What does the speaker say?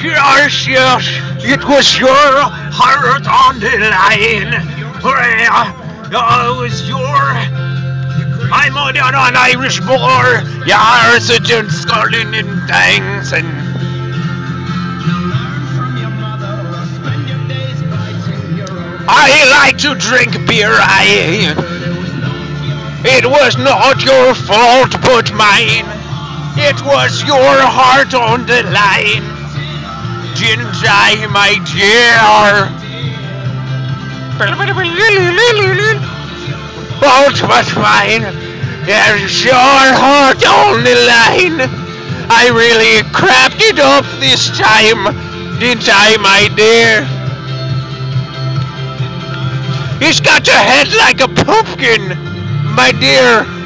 Yes, yes, it was your heart on the line. It was your. I'm on an Irish boar. Your heart's a just scolding and things and. I like to drink beer. It was not your fault, but mine. It was your heart on the line. Didn't I, my dear? Fault but mine. There's your heart on the line. I really crapped it up this time, didn't I, my dear? He's got a head like a pumpkin, my dear.